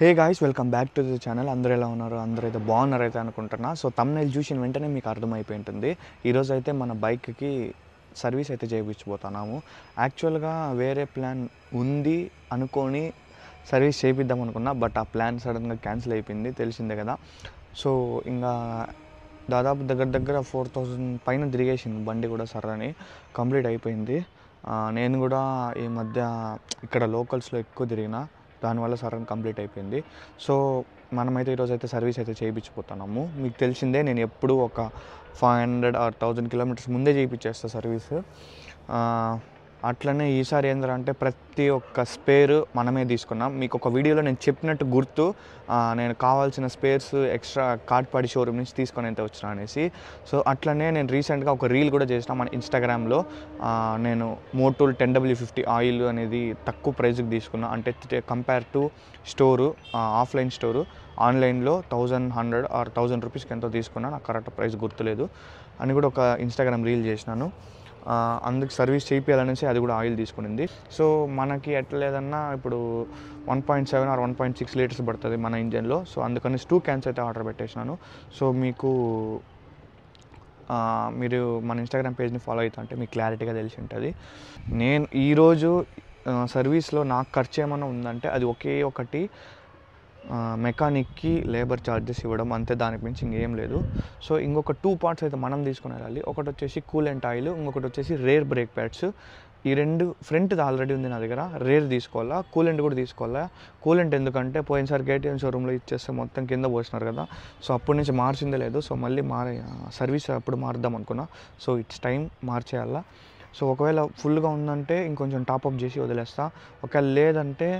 Hey guys, welcome back to the channel. అందరూ ఎలా ఉన్నారు? అందరూ అయితే బాగున్నారైతే అనుకుంటున్నా. సో తమ్నైల్ చూసిన వెంటనే మీకు అర్థమైపోయి ఉంటుంది. ఈరోజు అయితే మన బైక్కి సర్వీస్ అయితే చేయించబోతున్నాము. యాక్చువల్గా వేరే ప్లాన్ ఉంది అనుకొని సర్వీస్ చేయిద్దాం అనుకున్నా, బట్ ఆ ప్లాన్ సడన్గా క్యాన్సిల్ అయిపోయింది, తెలిసిందే కదా. సో ఇంకా దాదాపు దగ్గర 4000 పైన తిరిగేసింది బండి కూడా, సర్రని కంప్లీట్ అయిపోయింది. నేను కూడా ఈ మధ్య ఇక్కడ లోకల్స్లో ఎక్కువ తిరిగిన, దానివల్ల సడన్ కంప్లీట్ అయిపోయింది. సో మనమైతే ఈరోజు అయితే సర్వీస్ అయితే చేయించిపోతున్నాము. మీకు తెలిసిందే, నేను ఎప్పుడూ ఒక 500 or 1000 కిలోమీటర్స్ ముందే చేయించేస్తాను సర్వీస్. అట్లనే ఈసారి ఏంటంటే ప్రతి ఒక్క స్పేర్ మనమే తీసుకున్నాం. మీకు ఒక వీడియోలో నేను చెప్పినట్టు గుర్తు, నేను కావాల్సిన స్పేర్స్ ఎక్స్ట్రా కాట్పాడి షోరూమ్ నుంచి తీసుకొని అయితే వచ్చినా అనేసి. సో అట్లనే నేను రీసెంట్గా ఒక రీల్ కూడా చేసిన మన ఇన్స్టాగ్రామ్లో. నేను మోటూల్ 10W50 ఆయిల్ అనేది తక్కువ ప్రైస్కి తీసుకున్నా. అంటే compare to store, offline store, ఆన్లైన్లో 1100 or 1000 రూపీస్కి ఎంతో తీసుకున్నా, నాకు కరెక్ట్ ప్రైస్ గుర్తులేదు అని కూడా ఒక ఇన్స్టాగ్రామ్ రీల్ చేసినాను. అందుకు సర్వీస్ చేయించాలనేసి అది కూడా ఆయిల్ తీసుకునింది. సో మనకి ఎట్లా లేదన్నా ఇప్పుడు 1.7 or 1.6 లీటర్స్ పడుతుంది మన ఇంజన్లో. సో అందుకని 2 క్యాన్స్ అయితే ఆర్డర్ పెట్టేసినాను. సో మీరు మన ఇన్స్టాగ్రామ్ పేజ్ని ఫాలో అవుతుంటే మీకు క్లారిటీగా తెలిసి ఉంటుంది. నేను ఈరోజు సర్వీస్లో నాకు ఖర్చు ఏమైనా ఉందంటే అది ఒకే ఒకటి, మెకానిక్కి లేబర్ ఛార్జెస్ ఇవ్వడం, అంతే, దానికి మించి ఇంకేం లేదు. సో ఇంకొక 2 పార్ట్స్ అయితే మనం తీసుకుని వెళ్ళాలి. ఒకటి వచ్చేసి కూలెంట్ ఆయిల్, ఇంకొకటి వచ్చేసి రేర్ బ్రేక్ ప్యాడ్స్. ఈ రెండు ఫ్రంట్ది ఆల్రెడీ ఉంది నా దగ్గర, రేర్ తీసుకోవాలా, కూలెంట్ కూడా తీసుకోవాలా. కూలెంట్ ఎందుకంటే పోయినసారి కేటీఎం షోరూంలో ఇచ్చేస్తే మొత్తం కింద పోసినారు కదా, సో అప్పటి నుంచి మార్చిందే లేదు. సో మళ్ళీ సర్వీస్ అప్పుడు మారుద్దాం అనుకున్నా. సో ఇట్స్ టైం మార్చేయాలా. సో ఒకవేళ ఫుల్గా ఉందంటే ఇంకొంచెం టాప్అప్ చేసి వదిలేస్తా, ఒకవేళ లేదంటే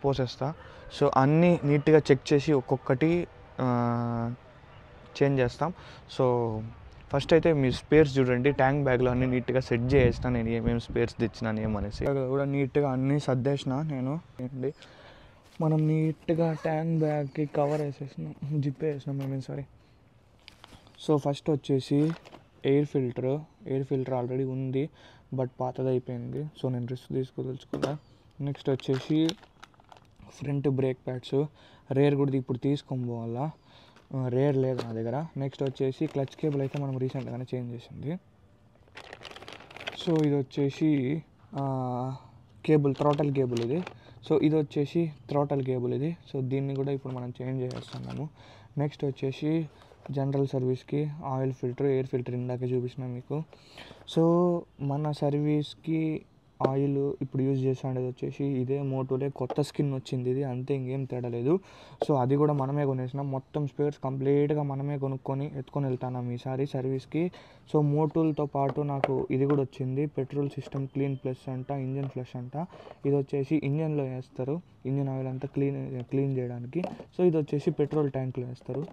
పోసేస్తా. సో అన్నీ నీట్గా చెక్ చేసి ఒక్కొక్కటి చేంజ్ చేస్తాం. సో ఫస్ట్ అయితే మీరు స్పేర్స్ చూడండి, ట్యాంక్ బ్యాగ్లో అన్నీ నీట్గా సెట్ చేసిన, నేను ఏమేమి స్పేర్స్ తెచ్చినాను ఏమనేసి కూడా నీట్గా అన్నీ సర్దేసిన నేను. ఏంటి మనం నీట్గా ట్యాంక్ బ్యాగ్కి కవర్ వేసేసినాం, జిప్ వేసినాం సారీ. సో ఫస్ట్ వచ్చేసి ఎయిర్ ఫిల్టర్ ఆల్రెడీ ఉంది, బట్ పాతది అయిపోయింది. సో నేను రిస్క్ తీసుకోదలుచుకున్నా. నెక్స్ట్ వచ్చేసి ఫ్రంట్ బ్రేక్ ప్యాడ్స్, రేర్ కూడా ఇప్పుడు తీసుకొని పోవాలా, రేర్ లేదు నా దగ్గర. నెక్స్ట్ వచ్చేసి క్లచ్ కేబుల్ అయితే మనం రీసెంట్గానే చేంజ్ చేసింది. సో ఇది వచ్చేసి కేబుల్, థ్రాటల్ కేబుల్ ఇది. సో ఇది వచ్చేసి థ్రాటల్ కేబుల్ ఇది. సో దీన్ని కూడా ఇప్పుడు మనం చేంజ్ చేస్తున్నాము. నెక్స్ట్ వచ్చేసి జనరల్ సర్వీస్కి ఆయిల్ ఫిల్టర్, ఎయిర్ ఫిల్టర్ ఇందాకే చూపించిన మీకు. సో మన సర్వీస్కి ఆయిల్ ఇప్పుడు యూజ్ చేసేది వచ్చేసి ఇదే మోటోలే, కొత్త స్కిన్ వచ్చింది ఇది, అంతే, ఇంకేం తేడా లేదు. సో అది కూడా మనమే కొనేసినాం. మొత్తం స్పేర్స్ కంప్లీట్గా మనమే కొనుక్కొని ఎత్తుకొని వెళ్తున్నాం ఈసారి సర్వీస్కి. సో మోటోల్తో పాటు నాకు ఇది కూడా వచ్చింది, పెట్రోల్ సిస్టమ్ క్లీన్ ప్లస్ అంట, ఇంజన్ ఫ్లష్ అంట. ఇది వచ్చేసి ఇంజన్లో వేస్తారు, ఇంజన్ ఆయిల్ అంతా క్లీన్ చేయడానికి. సో ఇది వచ్చేసి పెట్రోల్ ట్యాంక్లో వేస్తారు.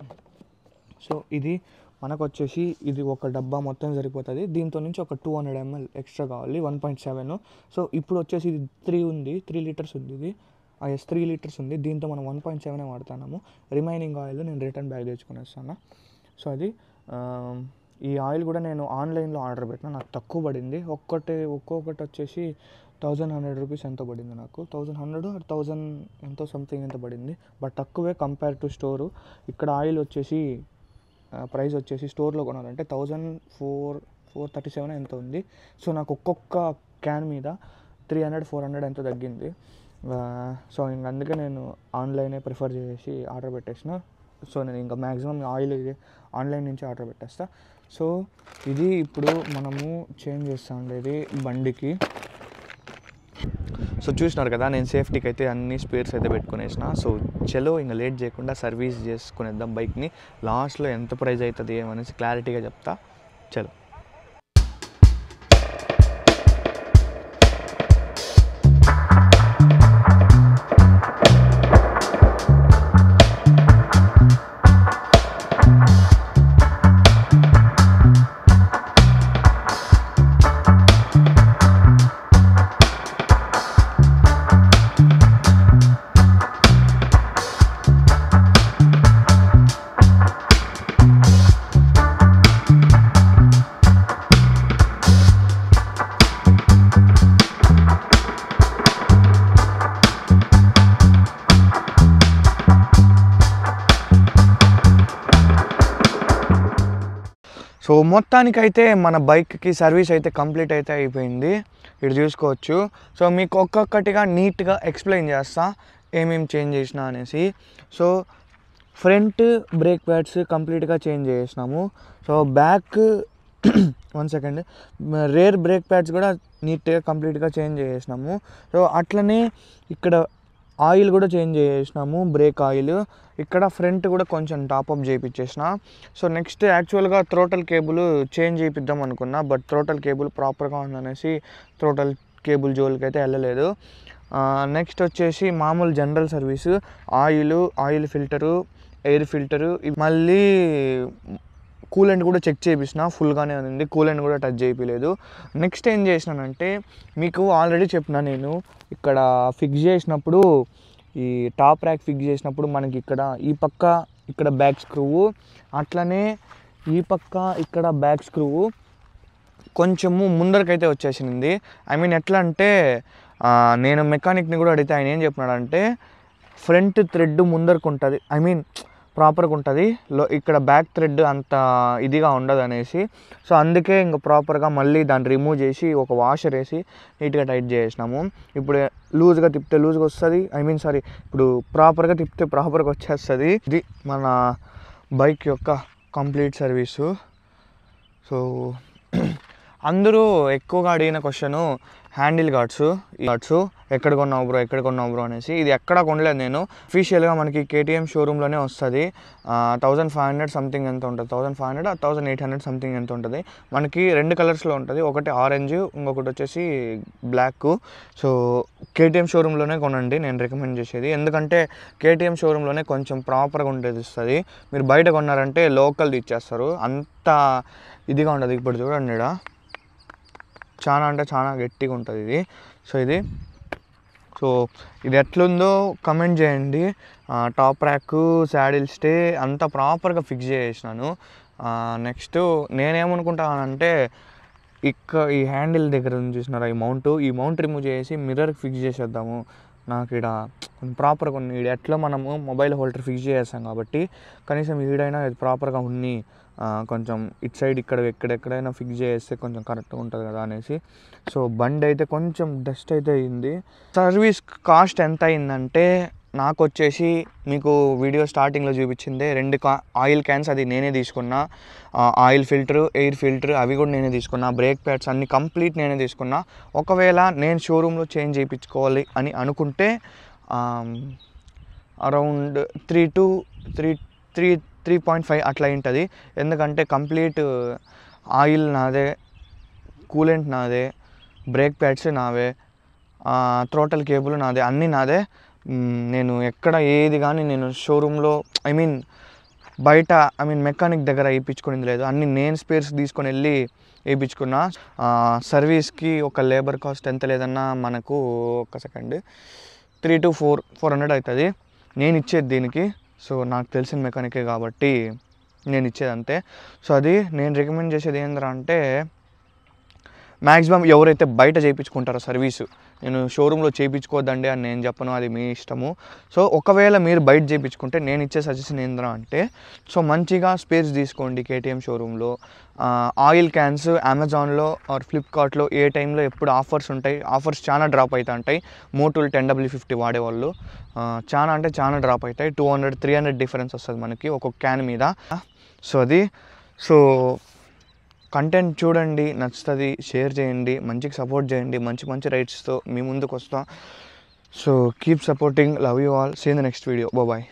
సో ఇది మనకు వచ్చేసి ఇది ఒక డబ్బా మొత్తం సరిపోతుంది. దీంతో నుంచి ఒక 200 ml ఎక్స్ట్రా కావాలి, 1.7. సో ఇప్పుడు వచ్చేసి ఇది 3 లీటర్స్ ఉంది ఇది. 3 లీటర్స్ ఉంది. దీంతో మనం 1.7 వాడుతున్నాము. రిమైనింగ్ ఆయిల్ నేను రిటర్న్ బ్యాగ్ తెచ్చుకునేస్తాను. సో అది ఈ ఆయిల్ కూడా నేను ఆన్లైన్లో ఆర్డర్ పెట్టిన, నాకు తక్కువ పడింది. ఒక్కొక్కటి వచ్చేసి 1100 రూపీస్ ఎంతో పడింది నాకు, 1100 or 1000 ఎంతో సంథింగ్ ఎంత పడింది, బట్ తక్కువే కంపేర్ టు స్టోరు. ఇక్కడ ఆయిల్ వచ్చేసి ప్రైస్ వచ్చేసి స్టోర్లో కొనాలంటే 1437 ఎంతో ఉంది. సో నాకు ఒక్కొక్క క్యాన్ మీద 300-400 ఎంతో తగ్గింది. సో ఇంక అందుకే నేను ఆన్లైనే ప్రిఫర్ చేసి ఆర్డర్ పెట్టేసిన. సో నేను ఇంకా మ్యాక్సిమం ఆయిల్ ఇది ఆన్లైన్ నుంచి ఆర్డర్ పెట్టేస్తా. సో ఇది ఇప్పుడు మనము చేంజ్ చేస్తూ ఉండేది బండికి. సో చూసినారు కదా, నేను సేఫ్టీకి అయితే అన్ని స్పేర్స్ అయితే పెట్టుకునేసిన. సో చలో ఇంకా లేట్ చేయకుండా సర్వీస్ చేసుకునేద్దాం బైక్ని. లాస్ట్లో ఎంత ప్రైస్ అవుతుంది ఏమనేసి క్లారిటీగా చెప్తా, చలో. సో మొత్తానికైతే మన బైక్కి సర్వీస్ అయితే కంప్లీట్ అయితే అయిపోయింది. ఇటు చూసుకోవచ్చు. సో మీకు ఒక్కొక్కటిగా నీట్గా ఎక్స్ప్లెయిన్ చేస్తా ఏమేమి చేంజ్ చేసినా అనేసి. సో ఫ్రంట్ బ్రేక్ ప్యాడ్స్ కంప్లీట్గా చేంజ్ చేసినాము. So back 1 second, rare brake pads కూడా నీట్గా కంప్లీట్గా చేంజ్ చేసినాము. సో అట్లనే ఇక్కడ ఆయిల్ కూడా చేంజ్ చేసినాము, బ్రేక్ ఆయిల్. ఇక్కడ ఫ్రంట్ కూడా కొంచెం టాప్అప్ చేయించేసిన. సో నెక్స్ట్ యాక్చువల్గా థ్రోటల్ కేబుల్ చేంజ్ చేయిద్దాం అనుకున్నా, బట్ థ్రోటల్ కేబుల్ ప్రాపర్గా ఉందనేసి థ్రోటల్ కేబుల్ జోలికి అయితే వెళ్ళలేదు. నెక్స్ట్ వచ్చేసి మామూలు general service, oil filter, air filter, మళ్ళీ కూలెంట్ కూడా చెక్ చేయించిన, ఫుల్గానే ఉంది, కూలెంట్ కూడా టచ్ చేయలేదు. నెక్స్ట్ ఏం చేసినానంటే మీకు ఆల్రెడీ చెప్పిన, నేను ఇక్కడ ఫిక్స్ చేసినప్పుడు, ఈ టాప్ ర్యాక్ ఫిక్స్ చేసినప్పుడు మనకి ఇక్కడ ఈ పక్క ఇక్కడ బ్యాక్ స్క్రూవు, అట్లనే ఈ పక్క ఇక్కడ బ్యాక్ స్క్రూవు కొంచెము ముందరకైతే వచ్చేసింది. ఐ మీన్ ఎట్లా అంటే నేను మెకానిక్ని కూడా అడిగితే ఆయన ఏం చెప్పినాడంటే ఫ్రంట్ థ్రెడ్ ముందరకు ఉంటుంది, ఐ మీన్ ప్రాపర్గా ఉంటుంది, ఇక్కడ బ్యాక్ థ్రెడ్ అంత ఇదిగా ఉండదు అనేసి. సో అందుకే ఇంకా ప్రాపర్గా మళ్ళీ దాన్ని రిమూవ్ చేసి ఒక వాషర్ వేసి నీట్గా టైట్ చేసినాము. ఇప్పుడు లూజ్గా తిప్పితే లూజ్గా వస్తుంది, ఇప్పుడు ప్రాపర్గా తిప్పితే ప్రాపర్గా వచ్చేస్తుంది. ఇది మన బైక్ యొక్క కంప్లీట్ సర్వీసు. సో అందరూ ఎక్కువగా అడిగిన క్వశ్చను హ్యాండిల్ గార్డ్స్ ఎక్కడ కొన్నావు బ్రో అనేసి. ఇది ఎక్కడా కొనలేదు నేను, అఫీషియల్గా మనకి కేటీఎం షోరూంలోనే వస్తుంది. 1500 సంథింగ్ ఎంత ఉంటుంది, 1500 1800 సంథింగ్ ఎంత ఉంటుంది. మనకి 2 కలర్స్లో ఉంటుంది, ఒకటి ఆరెంజ్, ఇంకొకటి వచ్చేసి బ్లాక్. సో కేటీఎం షోరూంలోనే కొనండి నేను రికమెండ్ చేసేది, ఎందుకంటే కేటీఎం షోరూంలోనే కొంచెం ప్రాపర్గా ఉండేది ఇస్తుంది. మీరు బయట కొన్నారంటే లోకల్ది ఇచ్చేస్తారు, అంత ఇదిగా ఉండదు. ఇప్పుడు చూడండి, చాలా అంటే చాలా గట్టిగా ఉంటుంది ఇది. సో ఇది ఎట్లుందో కమెంట్ చేయండి. టాప్ ర్యాక్, శాడిల్ స్టే అంతా ప్రాపర్గా ఫిక్స్ చేసినాను. నెక్స్ట్ నేనేమనుకుంటానంటే ఈ హ్యాండిల్ దగ్గర చూసినారా, ఈ మౌంట్ రిమూవ్ చేసి మిర్రర్కి ఫిక్స్ చేసేద్దాము. నాకు ఇక్కడ ప్రాపర్గా ఉంది, ఇక్కడ ఎట్లా మనము మొబైల్ హోల్డర్ ఫిక్స్ చేస్తాం కాబట్టి కనీసం ఈడైనా ఇది ప్రాపర్గా ఉన్ని కొంచెం ఇటు సైడ్ ఎక్కడెక్కడైనా ఫిక్స్ చేస్తే కొంచెం కరెక్ట్గా ఉంటుంది కదా అనేసి. సో బండి అయితే కొంచెం డస్ట్ అయితే అయింది. సర్వీస్ కాస్ట్ ఎంత అయిందంటే నాకు వచ్చేసి మీకు వీడియో స్టార్టింగ్లో చూపించిందే 2 ఆయిల్ క్యాన్స్, అది నేనే తీసుకున్నా. ఆయిల్ ఫిల్టరు, ఎయిర్ ఫిల్టర్ అవి కూడా నేనే తీసుకున్నా. బ్రేక్ ప్యాడ్స్ అన్ని కంప్లీట్ నేనే తీసుకున్నా. ఒకవేళ నేను షోరూంలో చేంజ్ చేయించుకోవాలి అని అనుకుంటే అరౌండ్ 3.5 అట్లా ఉంటుంది. ఎందుకంటే కంప్లీట్ ఆయిల్ నాదే, కూలెంట్ నాదే, బ్రేక్ ప్యాడ్స్ నావే, థ్రోటల్ కేబుల్ నాదే, అన్నీ నాదే. నేను ఎక్కడ ఏది కానీ నేను షోరూంలో బయట మెకానిక్ దగ్గర వేయించుకునేది లేదు, అన్నీ నేను స్పేర్స్ తీసుకొని వెళ్ళి వేయించుకున్నా. సర్వీస్కి ఒక లేబర్ కాస్ట్ ఎంత లేదన్నా మనకు 1 సెకండ్ 3 to 400 అవుతుంది నేను ఇచ్చేది దీనికి. సో నాకు తెలిసిన మెకానికే కాబట్టి నేను ఇచ్చేది అంతే. సో అది నేను రికమెండ్ చేసేది ఏంటంటే అంటే మ్యాక్సిమం ఎవరైతే బయట చేయించుకుంటారో సర్వీసు, నేను షోరూంలో చేయించుకోవద్దండి అని నేను చెప్పను, అది మీ ఇష్టము. సో ఒకవేళ మీరు బయట చేయించుకుంటే నేను ఇచ్చే సజెషన్ ఏంటంటే అంటే సో మంచిగా స్పేర్స్ తీసుకోండి కేటీఎం షోరూంలో. ఆయిల్ క్యాన్స్ అమెజాన్లో ఆర్ ఫ్లిప్కార్ట్లో ఏ టైంలో ఎప్పుడు ఆఫర్స్ ఉంటాయి, ఆఫర్స్ చాలా డ్రాప్ అవుతూ ఉంటాయి. మోటోల్ 10W50 వాడేవాళ్ళు చాలా అంటే చాలా డ్రాప్ అవుతాయి, 200-300 డిఫరెన్స్ వస్తుంది మనకి ఒక్కొక్క క్యాన్ మీద. సో కంటెంట్ చూడండి, నచ్చుతుంది, షేర్ చేయండి, మంచిగా సపోర్ట్ చేయండి, మంచి రైట్స్తో మీ ముందుకు వస్తాం. So keep supporting, love you all, see in the next video, bye.